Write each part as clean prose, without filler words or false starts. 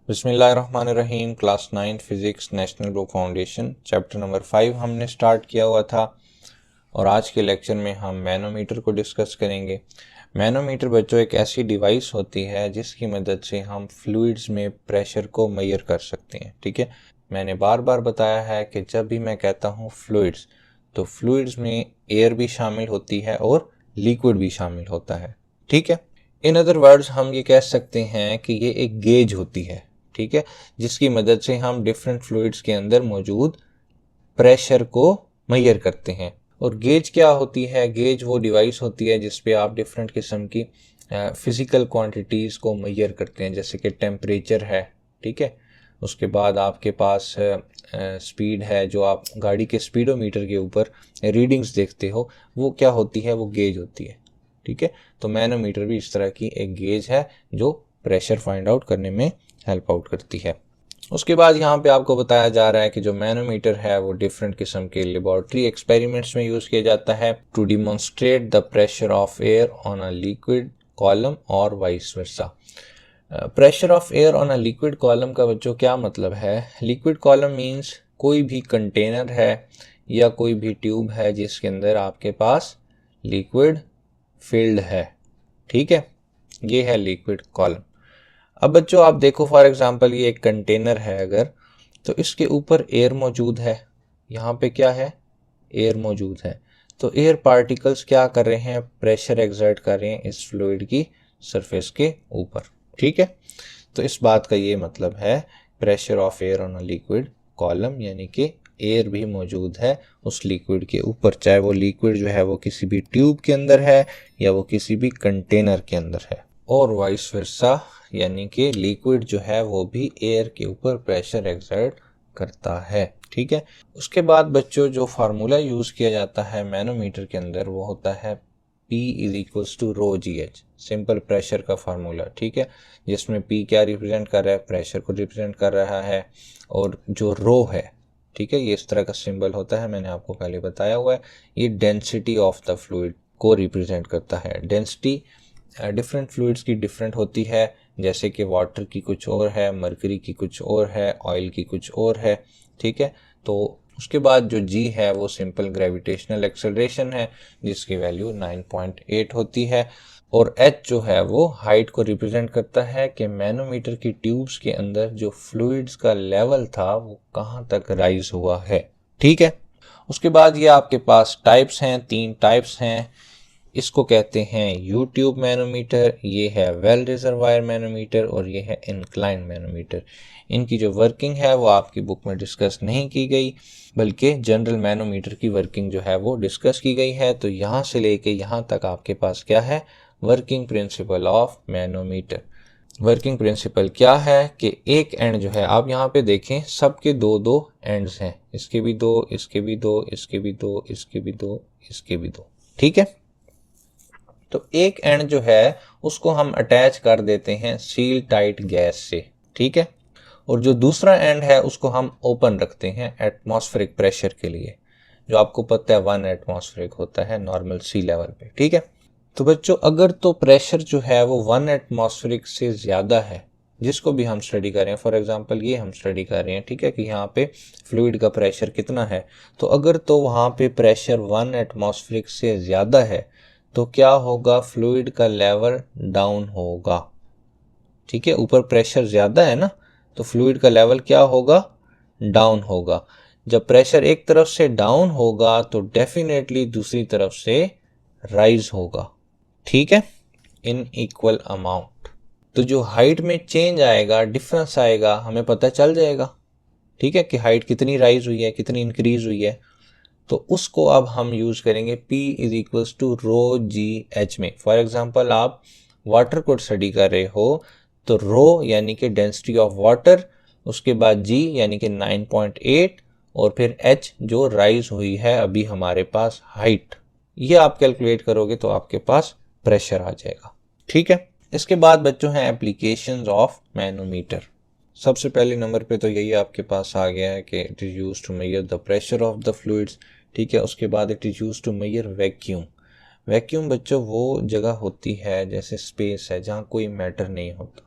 बिस्मिल्लाहिर्रहमानिर्रहीम। Class 9 physics national book foundation chapter number 5 हमने start किया हुआ था और आज के लेक्चर में हम मैनोमीटर को डिस्कस करेंगे। मैनोमीटर बच्चों एक ऐसी डिवाइस होती है जिसकी मदद से हम फ्लूइड्स में प्रेशर को मेजर कर सकते हैं। ठीक है, मैंने बार बार बताया है कि जब भी मैं कहता हूँ फ्लूइड्स, तो फ्लूइड्स में एयर भी शामिल होती है और लिक्विड भी शामिल होता है। ठीक है, इन अदर वर्ड्स हम ये कह सकते हैं कि ये एक गेज होती है। ठीक है, जिसकी मदद से हम डिफरेंट फ्लूइड्स के अंदर मौजूद प्रेशर को मेजर करते हैं। और गेज क्या होती है? गेज वो डिवाइस होती है जिस पे आप डिफरेंट किस्म की फिजिकल क्वांटिटीज़ को मेजर करते हैं, जैसे कि टेम्परेचर है। ठीक है, उसके बाद आपके पास स्पीड है, जो आप गाड़ी के स्पीडोमीटर के ऊपर रीडिंग्स देखते हो, वो क्या होती है? वो गेज होती है। ठीक है, तो मैनोमीटर भी इस तरह की एक गेज है जो प्रेशर फाइंड आउट करने में हेल्प आउट करती है। उसके बाद यहाँ पे आपको बताया जा रहा है कि जो मैनोमीटर है वो डिफरेंट किस्म के लेबोरेटरी एक्सपेरिमेंट्स में यूज़ किया जाता है to demonstrate the pressure of air on a liquid column और vice versa. Pressure of air on a liquid column का बच्चों क्या मतलब है? लिक्विड कॉलम मीन्स कोई भी कंटेनर है या कोई भी ट्यूब है जिसके अंदर आपके पास लिक्विड फिल्ड है। ठीक है, ये है लिक्विड कॉलम। अब बच्चों आप देखो, फॉर एग्जांपल ये एक कंटेनर है अगर, तो इसके ऊपर एयर मौजूद है। यहाँ पे क्या है? एयर मौजूद है। तो एयर पार्टिकल्स क्या कर रहे हैं? प्रेशर एक्सर्ट कर रहे हैं इस फ्लूइड की सरफेस के ऊपर। ठीक है, तो इस बात का ये मतलब है pressure of air on a liquid column, यानी कि एयर भी मौजूद है उस लिक्विड के ऊपर, चाहे वो लिक्विड जो है वो किसी भी ट्यूब के अंदर है या वो किसी भी कंटेनर के अंदर है, और वाइस वर्सा, यानी कि लिक्विड जो है वो भी एयर के ऊपर प्रेशर एक्सर्ट करता है। ठीक है, उसके बाद बच्चों जो फार्मूला यूज़ किया जाता है मैनोमीटर के अंदर वो होता है P is equals to rho g h, simple pressure का फार्मूला। ठीक है, जिसमें P क्या रिप्रेजेंट कर रहा है? प्रेशर को रिप्रेजेंट कर रहा है। और जो रो है, ठीक है, ये इस तरह का सिंबल होता है, मैंने आपको पहले बताया हुआ है। ये डेंसिटी ऑफ द फ्लूइड को रिप्रेजेंट करता है। डेंसिटी डिफरेंट फ्लूइड्स की डिफरेंट होती है, जैसे कि वाटर की कुछ और है, मरकरी की कुछ और है, ऑयल की कुछ और है। ठीक है, तो उसके बाद जो जी है वो सिंपल ग्रेविटेशनल एक्सेलरेशन है जिसकी वैल्यू 9.8 होती है। और एच जो है वो हाइट को रिप्रेजेंट करता है कि मैनोमीटर की ट्यूब्स के अंदर जो फ्लूइड्स का लेवल था वो कहाँ तक राइज हुआ है। ठीक है, उसके बाद ये आपके पास टाइप्स हैं, 3 टाइप्स हैं। इसको कहते हैं यू ट्यूब मैनोमीटर, ये है वेल रिजर्वायर मैनोमीटर, और ये है इंक्लाइन मैनोमीटर। इनकी जो वर्किंग है वो आपकी बुक में डिस्कस नहीं की गई, बल्कि जनरल मैनोमीटर की वर्किंग जो है वो डिस्कस की गई है। तो यहाँ से लेके यहाँ तक आपके पास क्या है? Working principle of manometer. Working principle क्या है कि एक एंड जो है, आप यहाँ पे देखें, सबके दो दो एंड्स हैं, इसके भी दो, इसके भी दो, इसके भी दो, इसके भी दो, इसके भी दो। ठीक है, तो एक एंड जो है उसको हम अटैच कर देते हैं सील टाइट गैस से। ठीक है, और जो दूसरा एंड है उसको हम ओपन रखते हैं एटमॉस्फेरिक प्रेशर के लिए, जो आपको पता है 1 एटमॉस्फेरिक होता है नॉर्मल सी लेवल पे। ठीक है, तो बच्चों अगर तो प्रेशर जो है वो 1 एटमॉस्फेरिक से ज़्यादा है, जिसको भी हम स्टडी करें, फॉर एग्जांपल ये हम स्टडी कर रहे हैं, ठीक है, कि यहाँ पे फ्लूइड का प्रेशर कितना है, तो अगर तो वहाँ पे प्रेशर 1 एटमॉस्फेरिक से ज़्यादा है तो क्या होगा? फ्लूइड का लेवल डाउन होगा। ठीक है, ऊपर प्रेशर ज़्यादा है ना, तो फ्लूइड का लेवल क्या होगा? डाउन होगा। जब प्रेशर एक तरफ से डाउन होगा तो डेफिनेटली दूसरी तरफ से राइज होगा। ठीक है, इन इक्वल अमाउंट। तो जो हाइट में चेंज आएगा, डिफरेंस आएगा, हमें पता चल जाएगा। ठीक है, कि हाइट कितनी राइज हुई है, कितनी इंक्रीज हुई है। तो उसको अब हम यूज करेंगे P is equals to rho g h में। फॉर एग्जांपल आप वाटर को स्टडी कर रहे हो, तो रो यानी कि डेंसिटी ऑफ वाटर, उसके बाद G यानी कि 9.8, और फिर H जो राइज हुई है अभी हमारे पास हाइट, ये आप कैलकुलेट करोगे तो आपके पास प्रेशर आ जाएगा। ठीक है, इसके बाद बच्चों हैं एप्लीकेशंस ऑफ मैनोमीटर। सबसे पहले नंबर पे तो यही आपके पास आ गया है कि it is use to measure the pressure of the fluids. ठीक है, उसके बाद it is use to measure vacuum. Vacuum बच्चों वो जगह होती है जैसे स्पेस है जहाँ कोई मैटर नहीं होता।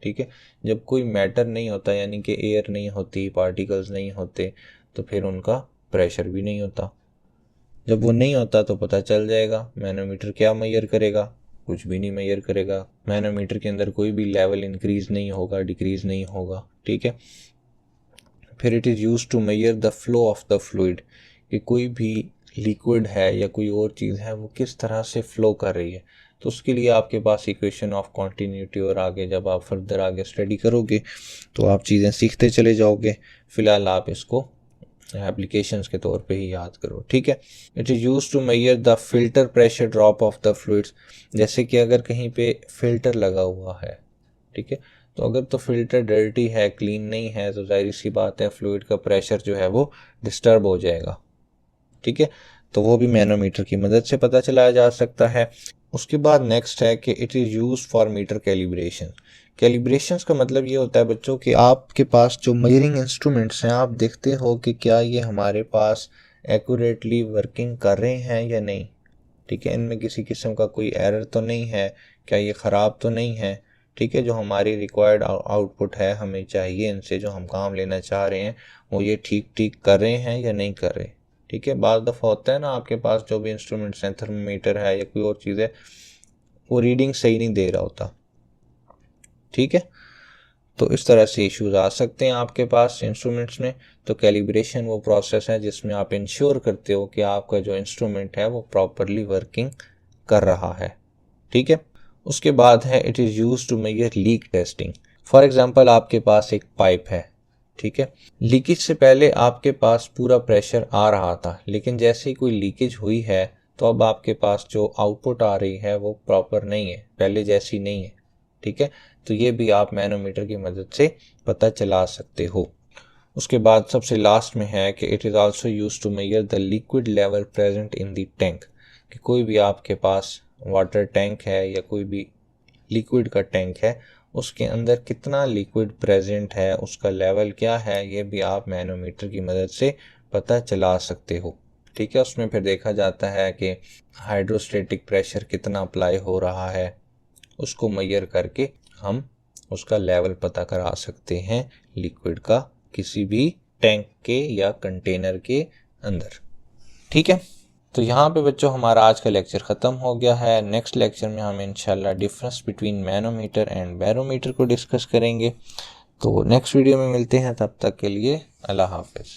ठीक है। जब कोई मैटर नहीं होता यानी कि एयर नहीं होती, पार्टिकल्स नहीं होते, तो फिर उनका प्रेशर भी नहीं होता। जब वो नहीं होता तो पता चल जाएगा। मैनोमीटर क्या मेजर करेगा? कुछ भी नहीं मेजर करेगा। मैनोमीटर के अंदर कोई भी लेवल इंक्रीज नहीं होगा, डिक्रीज नहीं होगा, ठीक है। फिर it is use to measure the flow of the fluid, कि कोई भी लिक्विड है या कोई और चीज़ है वो किस तरह से फ्लो कर रही है। तो उसके लिए आपके पास इक्वेशन ऑफ कॉन्टीन्यूटी, और आगे जब आप फर्दर आगे स्टडी करोगे तो आप चीज़ें सीखते चले जाओगे। फिलहाल आप इसको एप्लीकेशंस के तौर पे ही याद करो, ठीक है। It is use to measure the filter pressure drop of the fluids, जैसे कि अगर कहीं पे फिल्टर लगा हुआ है, ठीक है, तो अगर तो फिल्टर डर्टी है, क्लीन नहीं है, तो जाहिर सी बात है फ्लूइड का प्रेशर जो है वो डिस्टर्ब हो जाएगा, ठीक है। तो वो भी मैनोमीटर की मदद से पता चलाया जा सकता है। उसके बाद नेक्स्ट है कि it is use for meter calibration. Calibrations का मतलब ये होता है बच्चों कि आपके पास जो मेजरिंग इंस्ट्रूमेंट्स हैं, आप देखते हो कि क्या ये हमारे पास एक्यूरेटली वर्किंग कर रहे हैं या नहीं, ठीक है। इनमें किसी किस्म का कोई एरर तो नहीं है, क्या ये ख़राब तो नहीं है, ठीक है। जो हमारी रिक्वायर्ड आउटपुट है, हमें चाहिए इनसे जो हम काम लेना चाह रहे हैं, वो ये ठीक ठीक कर रहे हैं या नहीं कर रहे, ठीक है। बाज़ दफ़ा होता है ना आपके पास जो भी इंस्ट्रूमेंट्स हैं, थर्मोमीटर है या कोई और चीज़ है, वो रीडिंग सही नहीं दे रहा होता, ठीक है। तो इस तरह से इश्यूज आ सकते हैं आपके पास इंस्ट्रूमेंट्स में। तो कैलिब्रेशन वो प्रोसेस है जिसमें आप इंश्योर करते हो कि आपका जो इंस्ट्रूमेंट है वो प्रॉपरली वर्किंग कर रहा है, ठीक है। उसके बाद है it is use to measure leak testing. For example आपके पास एक पाइप है, ठीक है। लीकेज से पहले आपके पास पूरा प्रेशर आ रहा था, लेकिन जैसे ही कोई लीकेज हुई है तो अब आपके पास जो आउटपुट आ रही है वो प्रॉपर नहीं है, पहले जैसी नहीं है, ठीक है। तो ये भी आप मैनोमीटर की मदद से पता चला सकते हो। उसके बाद सबसे लास्ट में है कि it is also use to measure the liquid level present in the tank, कि कोई भी आपके पास वाटर टैंक है या कोई भी लिक्विड का टैंक है, उसके अंदर कितना लिक्विड प्रेजेंट है, उसका लेवल क्या है, ये भी आप मैनोमीटर की मदद से पता चला सकते हो, ठीक है। उसमें फिर देखा जाता है कि हाइड्रोस्टेटिक प्रेशर कितना अप्लाई हो रहा है, उसको मेजर करके हम उसका लेवल पता करा सकते हैं लिक्विड का किसी भी टैंक के या कंटेनर के अंदर, ठीक है। तो यहाँ पे बच्चों हमारा आज का लेक्चर ख़त्म हो गया है। नेक्स्ट लेक्चर में हम इंशाल्लाह difference between manometer and barometer को डिस्कस करेंगे। तो नेक्स्ट वीडियो में मिलते हैं, तब तक के लिए अल्लाह हाफिज़।